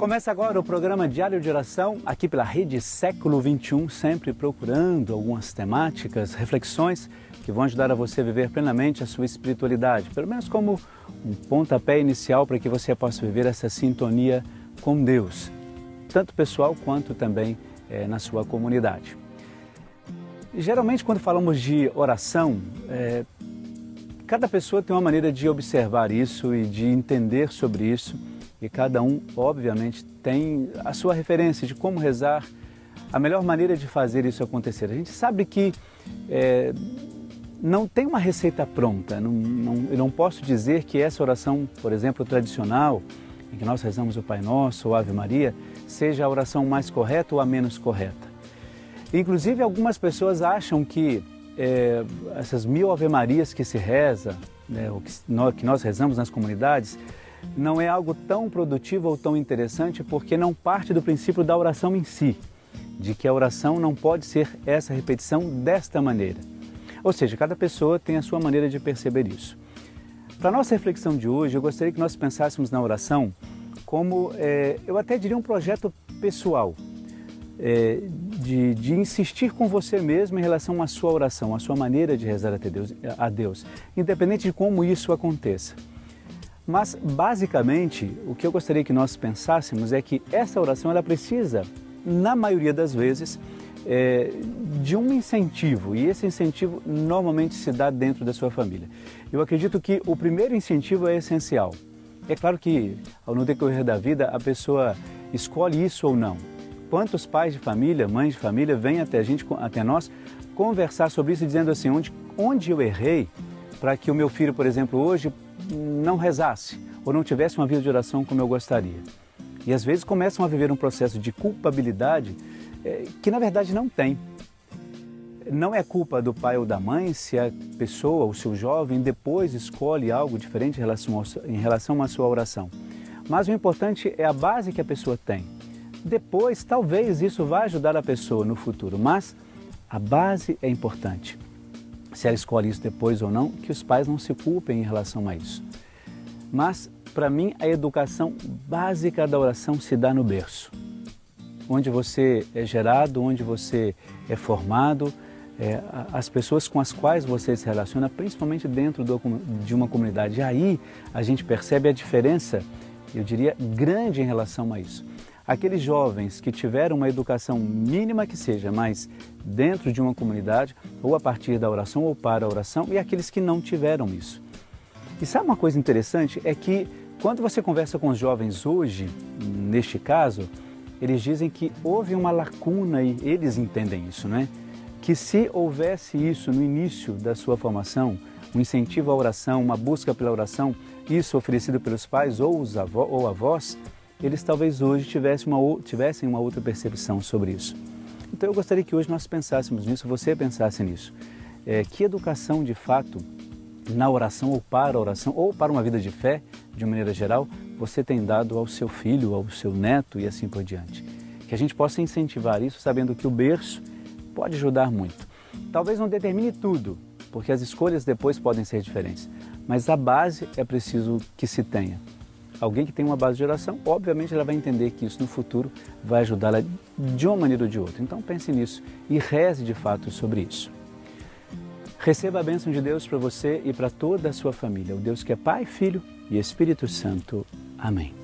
Começa agora o programa Diário de Oração, aqui pela Rede Século XXI, sempre procurando algumas temáticas, reflexões que vão ajudar a você a viver plenamente a sua espiritualidade, pelo menos como um pontapé inicial para que você possa viver essa sintonia com Deus, tanto pessoal quanto também na sua comunidade. Geralmente, quando falamos de oração, cada pessoa tem uma maneira de observar isso e de entender sobre isso, e cada um, obviamente, tem a sua referência de como rezar, a melhor maneira de fazer isso acontecer. A gente sabe que não tem uma receita pronta, eu não posso dizer que essa oração, por exemplo, tradicional, em que nós rezamos o Pai Nosso ou Ave Maria, seja a oração mais correta ou a menos correta. Inclusive, algumas pessoas acham que essas 1000 Ave Marias que se reza, que nós rezamos nas comunidades, não é algo tão produtivo ou tão interessante porque não parte do princípio da oração em si, de que a oração não pode ser essa repetição desta maneira. Ou seja, cada pessoa tem a sua maneira de perceber isso. Para a nossa reflexão de hoje, eu gostaria que nós pensássemos na oração como, eu até diria, um projeto pessoal, de insistir com você mesmo em relação à sua oração, à sua maneira de rezar a Deus, independente de como isso aconteça. Mas, basicamente, o que eu gostaria que nós pensássemos é que essa oração ela precisa, na maioria das vezes, de um incentivo, e esse incentivo normalmente se dá dentro da sua família. Eu acredito que o primeiro incentivo é essencial. É claro que, no decorrer da vida, a pessoa escolhe isso ou não. Quantos pais de família, mães de família, vêm até nós, conversar sobre isso, dizendo assim, onde eu errei para que o meu filho, por exemplo, hoje não rezasse ou não tivesse uma vida de oração como eu gostaria. E às vezes começam a viver um processo de culpabilidade que na verdade não tem. Não é culpa do pai ou da mãe se a pessoa, o seu jovem, depois escolhe algo diferente em relação à sua oração. Mas o importante é a base que a pessoa tem. Depois, talvez isso vá ajudar a pessoa no futuro, mas a base é importante. Se ela escolhe isso depois ou não, que os pais não se culpem em relação a isso. Mas, para mim, a educação básica da oração se dá no berço. Onde você é gerado, onde você é formado, as pessoas com as quais você se relaciona, principalmente dentro de uma comunidade. E aí a gente percebe a diferença, eu diria, grande em relação a isso. Aqueles jovens que tiveram uma educação mínima que seja, mas dentro de uma comunidade, ou a partir da oração ou para a oração, e aqueles que não tiveram isso. E sabe uma coisa interessante? É que quando você conversa com os jovens hoje, neste caso, eles dizem que houve uma lacuna e eles entendem isso, né? Que se houvesse isso no início da sua formação, um incentivo à oração, uma busca pela oração, isso oferecido pelos pais ou avós, eles talvez hoje tivessem uma outra percepção sobre isso. Então eu gostaria que hoje nós pensássemos nisso, você pensasse nisso. Que educação de fato, na oração ou para a oração, ou para uma vida de fé, de uma maneira geral, você tem dado ao seu filho, ao seu neto e assim por diante. Que a gente possa incentivar isso sabendo que o berço pode ajudar muito. Talvez não determine tudo, porque as escolhas depois podem ser diferentes, mas a base é preciso que se tenha. Alguém que tem uma base de oração, obviamente ela vai entender que isso no futuro vai ajudá-la de uma maneira ou de outra. Então pense nisso e reze de fato sobre isso. Receba a bênção de Deus para você e para toda a sua família. O Deus que é Pai, Filho e Espírito Santo. Amém.